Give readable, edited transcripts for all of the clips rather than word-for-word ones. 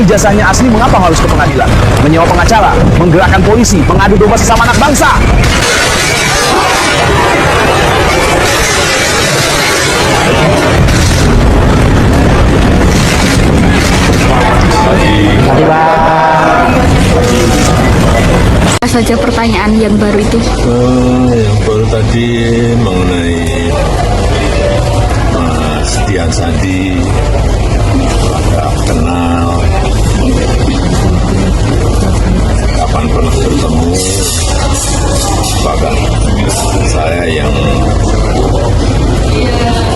ijazahnya asli, mengapa harus ke pengadilan? Menyewa pengacara, menggerakkan polisi, mengadu domba sesama anak bangsa. Apa saja pertanyaan yang baru itu? Yang baru tadi mengenai Mas Dian Sandi, kenal, kapan pernah bertemu, bahkan saya yang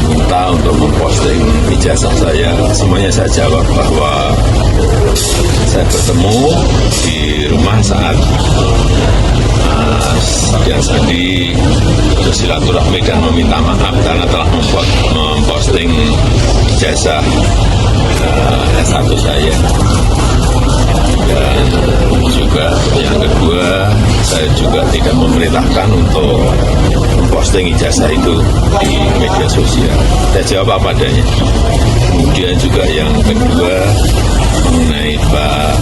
minta untuk memposting ijazah saya. Semuanya saya jawab bahwa saya bertemu di rumah saat Mas Dian Sandi bersilaturahmi dan meminta maaf karena telah memposting ijazah S1 saya. Dan juga yang kedua, saya juga tidak memerintahkan untuk memposting ijazah itu di media sosial. Saya jawab apa adanya. Kemudian juga yang kedua mengenai Pak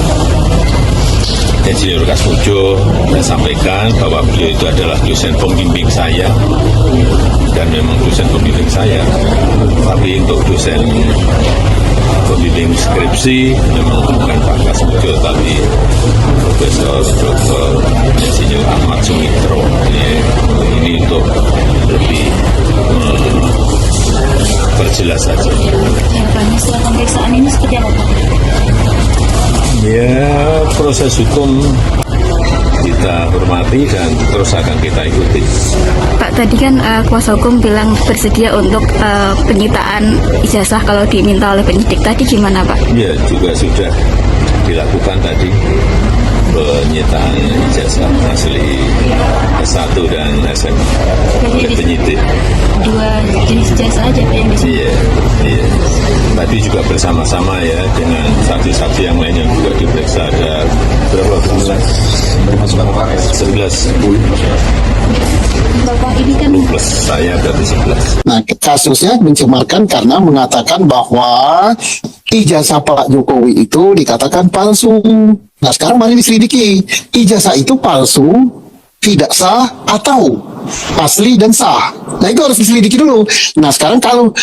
Insinyur Kasmujo, saya sampaikan bahwa beliau itu adalah dosen pembimbing saya, dan memang dosen pembimbing saya. Tapi untuk dosen pembimbing skripsi memang bukan Pak Kasmujo, tapi Profesor Dr. Insinyur Ahmad Sumitro. Ini untuk lebih perjelas saja. Harapannya setelah pemeriksaan ini seperti apa, Pak? Ya, proses hukum kita hormati dan terus akan kita ikuti. Pak, tadi kan kuasa hukum bilang bersedia untuk penyitaan ijazah kalau diminta oleh penyidik. Tadi gimana, Pak? Ya, juga sudah dilakukan tadi penyitaan ijazah asli S1 dan SMA oleh penyidik. Dua jenis ijazah aja, Pak, yang disini? Iya. Tadi juga bersama-sama ya dengan saksi-saksi yang lain yang juga diperiksa. Ada berapa? 11. Bapak ini kan Plus saya berarti 11. Nah, kasusnya mencemarkan karena mengatakan bahwa ijazah Pak Jokowi itu dikatakan palsu. Nah, sekarang mari diselidiki. Ijazah itu palsu, tidak sah, atau asli dan sah. Nah, itu harus diselidiki dulu. Nah, sekarang kalau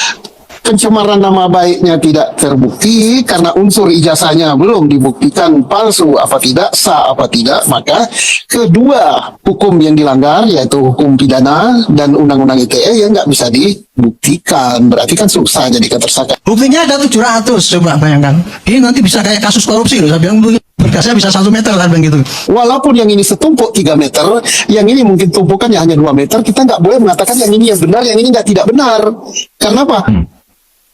pencemaran nama baiknya tidak terbukti karena unsur ijazahnya belum dibuktikan palsu apa tidak, sah apa tidak, maka kedua hukum yang dilanggar yaitu hukum pidana dan undang-undang ITE yang nggak bisa dibuktikan, berarti kan susah jadi tersangka. Buktinya ada 700, coba bayangkan. Ini nanti bisa kayak kasus korupsi loh, saya bilang berkasnya bisa 1 meter kan begitu. Walaupun yang ini setumpuk 3 meter, yang ini mungkin tumpukannya hanya 2 meter, kita nggak boleh mengatakan yang ini yang benar, yang ini nggak tidak benar. Karena apa?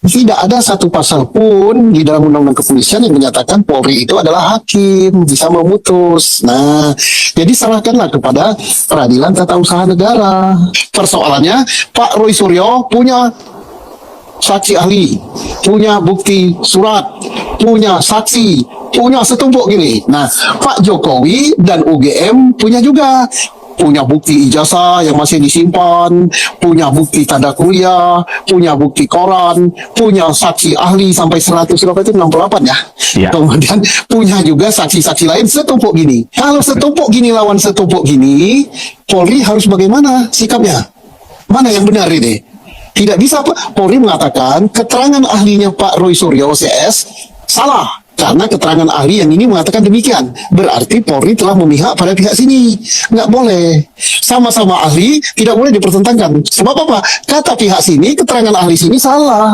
Tidak ada satu pasal pun di dalam undang-undang kepolisian yang menyatakan Polri itu adalah hakim, bisa memutus. Nah, jadi serahkanlah kepada peradilan tata usaha negara. Persoalannya, Pak Roy Suryo punya saksi ahli, punya bukti surat, punya saksi, punya setumpuk gini. Nah, Pak Jokowi dan UGM punya juga. Punya bukti ijazah yang masih disimpan, punya bukti tanda kuliah, punya bukti koran, punya saksi ahli sampai 100 berapa itu 68 ya. Ya. Kemudian punya juga saksi-saksi lain setumpuk gini. Kalau setumpuk gini lawan setumpuk gini, Polri harus bagaimana sikapnya? Mana yang benar ini? Tidak bisa Polri mengatakan keterangan ahlinya Pak Roy Suryo CS salah. Karena keterangan ahli yang ini mengatakan demikian. Berarti Polri telah memihak pada pihak sini. Nggak boleh. Sama-sama ahli tidak boleh dipertentangkan. Sebab apa? Kata pihak sini, keterangan ahli sini salah.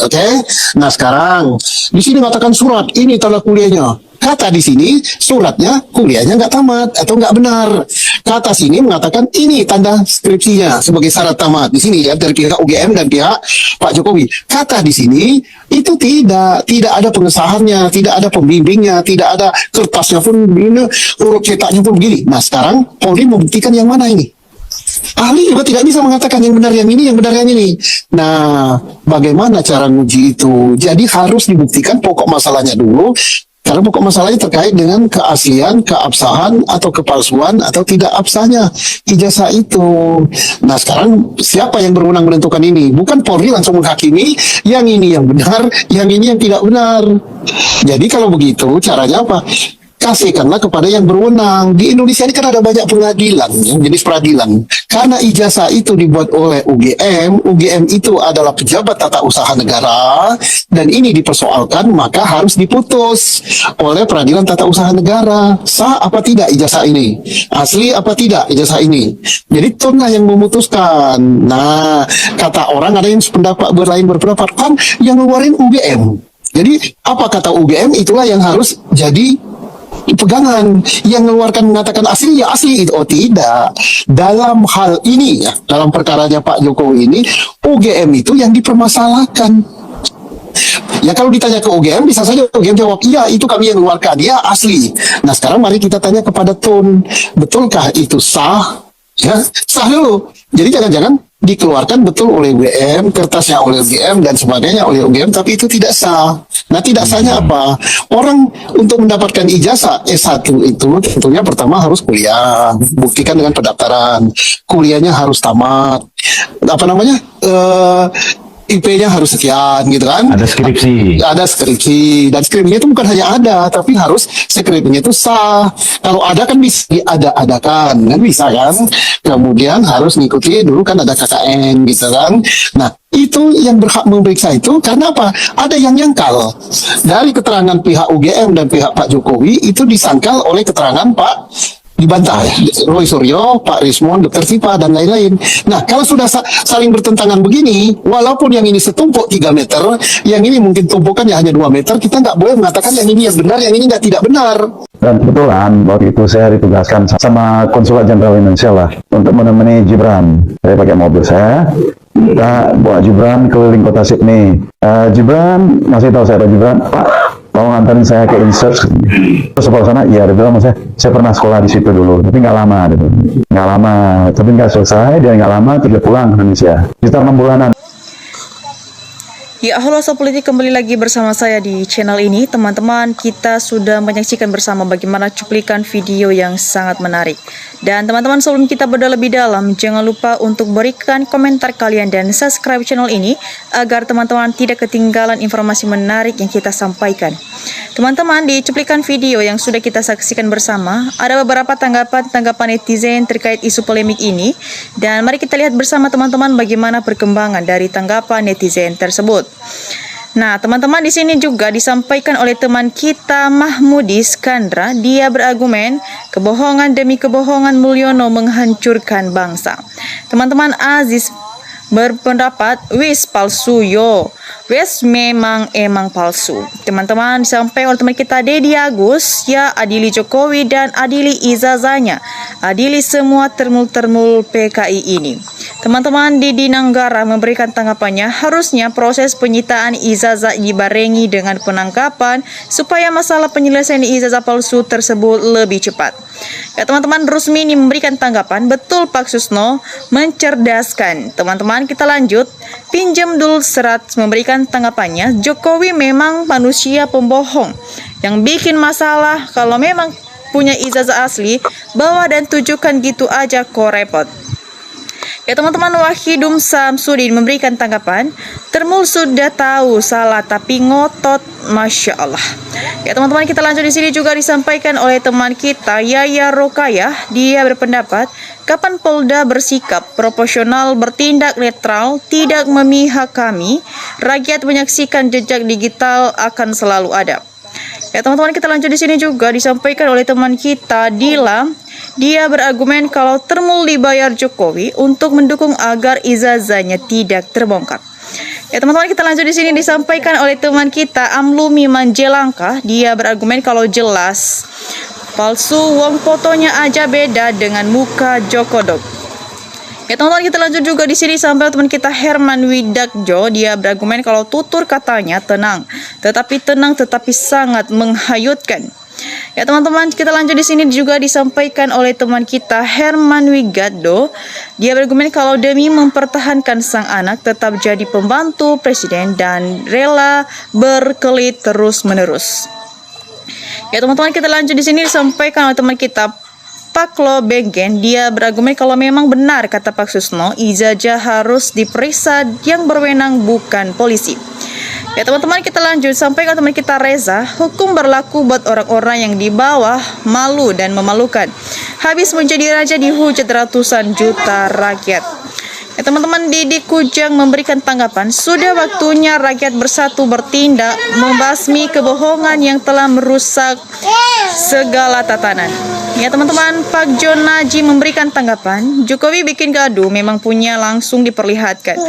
Oke? Nah sekarang, di sini mengatakan surat, ini tanda kuliahnya. Kata di sini, suratnya, kuliahnya nggak tamat atau nggak benar. Kata sini mengatakan ini tanda skripsinya sebagai syarat tamat. Di sini ya, dari pihak UGM dan pihak Pak Jokowi. Kata di sini, itu tidak ada pengesahannya, tidak ada pembimbingnya, tidak ada kertasnya pun begini, huruf cetaknya pun begini. Nah sekarang, Polri membuktikan yang mana ini? Ahli juga tidak bisa mengatakan yang benar yang ini, yang benar yang ini. Nah, bagaimana cara nguji itu? Jadi harus dibuktikan pokok masalahnya dulu. Karena pokok masalahnya terkait dengan keaslian, keabsahan, atau kepalsuan, atau tidak absahnya ijazah itu. Nah sekarang siapa yang berwenang menentukan ini? Bukan Polri langsung menghakimi yang ini yang benar, yang ini yang tidak benar. Jadi kalau begitu caranya apa? Kasihkanlah kepada yang berwenang. Di Indonesia ini kan ada banyak pengadilan, yang jenis peradilan. Karena ijazah itu dibuat oleh UGM, UGM itu adalah pejabat tata usaha negara, dan ini dipersoalkan, maka harus diputus oleh peradilan tata usaha negara. Sah apa tidak ijazah ini? Asli apa tidak ijazah ini? Jadi tunlah yang memutuskan. Nah, kata orang ada yang berpendapat kan yang ngeluarin UGM. Jadi apa kata UGM itulah yang harus jadi pegangan. Yang mengeluarkan mengatakan asli ya asli itu. Oh tidak, dalam hal ini ya, dalam perkaranya Pak Jokowi ini, UGM itu yang dipermasalahkan. Ya kalau ditanya ke UGM bisa saja UGM jawab iya itu kami yang mengeluarkan, ya asli. Nah sekarang mari kita tanya kepada Tun, betulkah itu sah? Ya sah dulu. Jadi jangan-jangan dikeluarkan betul oleh UGM, kertasnya oleh UGM dan sebagainya oleh UGM, tapi itu tidak sah. Nah tidak sahnya apa? Orang untuk mendapatkan ijazah S1 itu tentunya pertama harus kuliah, buktikan dengan pendaftaran, kuliahnya harus tamat, apa namanya, IP-nya harus sekian gitu kan. Ada skripsi. Ada skripsi, dan skripsinya itu bukan hanya ada, tapi harus skripsinya itu sah. Kalau ada kan bisa diada-adakan, kan bisa kan. Kemudian harus ngikuti dulu kan ada KKN gitu kan. Nah itu yang berhak memeriksa itu karena apa? Ada yang nyangkal dari keterangan pihak UGM dan pihak Pak Jokowi itu disangkal oleh keterangan Pak dibantah ya, Roy Suryo, Pak Rismon, Dr. Sipa, dan lain-lain. Nah, kalau sudah saling bertentangan begini, walaupun yang ini setumpuk 3 meter, yang ini mungkin tumpukannya hanya 2 meter, kita nggak boleh mengatakan yang ini yang benar, yang ini nggak tidak benar. Dan kebetulan waktu itu saya ditugaskan sama Konsulat Jenderal Indonesia lah untuk menemani Gibran. Saya pakai mobil saya, kita bawa Gibran keliling kota Sydney. Gibran, masih tahu saya ada Gibran, Pak, mau nganterin saya ke Insert. Terus sebelah sana, iya, dia bilang saya pernah sekolah di situ dulu, tapi nggak lama, gitu. Nggak lama, tapi nggak selesai, dia nggak lama, terus dia pulang ke Indonesia. Sekitar 6 bulanan. Ya, halo Sobat Politik, kembali lagi bersama saya di channel ini. Teman-teman, kita sudah menyaksikan bersama bagaimana cuplikan video yang sangat menarik. Dan teman-teman, sebelum kita berdoa lebih dalam, jangan lupa untuk berikan komentar kalian dan subscribe channel ini agar teman-teman tidak ketinggalan informasi menarik yang kita sampaikan. Teman-teman, di cuplikan video yang sudah kita saksikan bersama, ada beberapa tanggapan netizen terkait isu polemik ini. Dan mari kita lihat bersama teman-teman bagaimana perkembangan dari tanggapan netizen tersebut. Nah, teman-teman, di sini juga disampaikan oleh teman kita Mahmudi Skandra. Dia berargumen kebohongan demi kebohongan Mulyono menghancurkan bangsa. Teman-teman, Aziz berpendapat wis palsu yo, wis emang palsu. Teman-teman, disampaikan oleh teman kita Dedi Agus, ya adili Jokowi dan adili ijazahnya, adili semua termul PKI ini. Teman-teman, Didi Nanggara memberikan tanggapannya, harusnya proses penyitaan ijazah dibarengi dengan penangkapan supaya masalah penyelesaian ijazah palsu tersebut lebih cepat. Ya teman-teman, Rusmini memberikan tanggapan, betul Pak Susno mencerdaskan. Teman-teman, kita lanjut. Pinjam dulu Serat memberikan tanggapannya, Jokowi memang manusia pembohong yang bikin masalah. Kalau memang punya ijazah asli, bawa dan tujukan gitu aja kok repot. Ya teman-teman, Wahidum Samsudin memberikan tanggapan, Termul sudah tahu salah tapi ngotot, Masya Allah. Ya teman-teman, kita lanjut. Di sini juga disampaikan oleh teman kita Yaya Rokayah. Dia berpendapat, kapan Polda bersikap proporsional, bertindak netral, tidak memihak kami, rakyat menyaksikan jejak digital akan selalu ada. Ya teman-teman, kita lanjut. Di sini juga disampaikan oleh teman kita Dila. Dia berargumen kalau Termul dibayar Jokowi untuk mendukung agar ijazahnya tidak terbongkar. Ya teman-teman, kita lanjut. Di sini disampaikan oleh teman kita Amlumi Manjelangka. Dia berargumen kalau jelas palsu, wong fotonya aja beda dengan muka Jokodok. Ya teman-teman, kita lanjut juga. Di sini sampai teman kita Herman Widakjo. Dia berargumen kalau tutur katanya tenang, tetapi sangat menghayutkan. Ya teman-teman, kita lanjut. Di sini juga disampaikan oleh teman kita Herman Wigado. Dia berargumen kalau demi mempertahankan sang anak tetap jadi pembantu presiden dan rela berkelit terus-menerus. Ya teman-teman, kita lanjut di sini disampaikan oleh teman kita Pak Lo Benggen. Dia berargumen kalau memang benar kata Pak Susno, ijazah harus diperiksa yang berwenang bukan polisi. Ya teman-teman, kita lanjut sampaikan teman kita Reza, hukum berlaku buat orang-orang yang di bawah, malu dan memalukan. Habis menjadi raja dihujat ratusan juta rakyat. Ya teman-teman, Didi Kujang memberikan tanggapan, sudah waktunya rakyat bersatu bertindak membasmi kebohongan yang telah merusak segala tatanan. Ya teman-teman, Pak John Naji memberikan tanggapan, Jokowi bikin gaduh memang punya langsung diperlihatkan.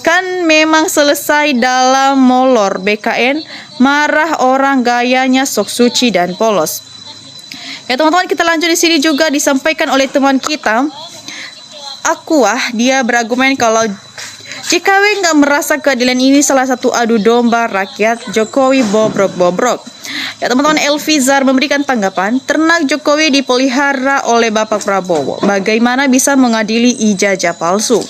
Kan memang selesai dalam molor BKN, marah orang gayanya sok suci dan polos. Ya teman-teman, kita lanjut di sini juga disampaikan oleh teman kita Akuah. Dia berargumen kalau JKW nggak merasa keadilan ini salah satu adu domba rakyat, Jokowi bobrok-bobrok. Ya teman-teman, Elvizar memberikan tanggapan, ternak Jokowi dipelihara oleh Bapak Prabowo, bagaimana bisa mengadili ijazah palsu.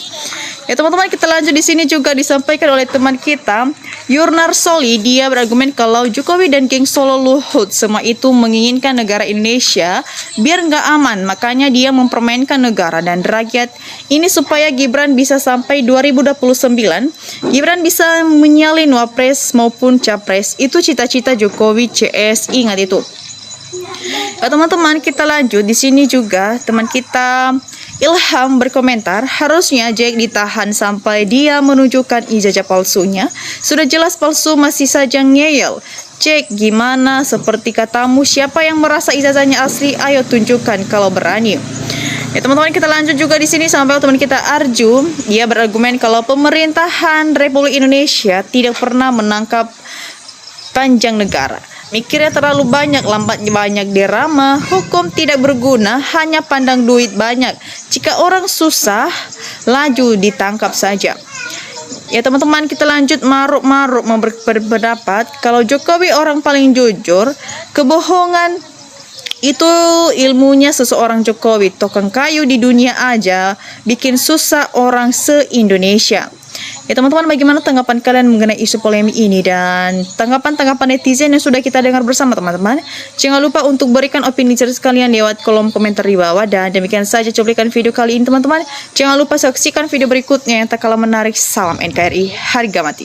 Ya teman-teman, kita lanjut di sini juga disampaikan oleh teman kita Yurnar Soli. Dia berargumen kalau Jokowi dan geng Solo Luhut semua itu menginginkan negara Indonesia biar nggak aman, makanya dia mempermainkan negara dan rakyat ini supaya Gibran bisa sampai 2029, Gibran bisa menyalin wapres maupun capres. Itu cita-cita Jokowi CS, ingat itu. Ya teman-teman, kita lanjut di sini juga teman kita Ilham berkomentar, harusnya Jack ditahan sampai dia menunjukkan ijazah palsunya. Sudah jelas palsu masih saja ngeyel. Jack, gimana? Seperti katamu, siapa yang merasa ijazahnya asli? Ayo tunjukkan kalau berani. Ya teman-teman, kita lanjut juga di sini sampai teman kita Arju. Dia berargumen kalau pemerintahan Republik Indonesia tidak pernah menangkap panjang negara. Mikirnya terlalu banyak, lambatnya banyak dirama, hukum tidak berguna, hanya pandang duit banyak. Jika orang susah, laju ditangkap saja. Ya teman-teman, kita lanjut. Maruk-maruk berpendapat kalau Jokowi orang paling jujur, kebohongan itu ilmunya seseorang Jokowi. Tokang kayu di dunia aja bikin susah orang se-Indonesia. Ya teman-teman, bagaimana tanggapan kalian mengenai isu polemik ini dan tanggapan-tanggapan netizen yang sudah kita dengar bersama teman-teman? Jangan lupa untuk berikan opini cerdas kalian lewat kolom komentar di bawah. Dan demikian saja cuplikan video kali ini teman-teman. Jangan lupa saksikan video berikutnya yang tak kalah menarik. Salam NKRI, harga mati.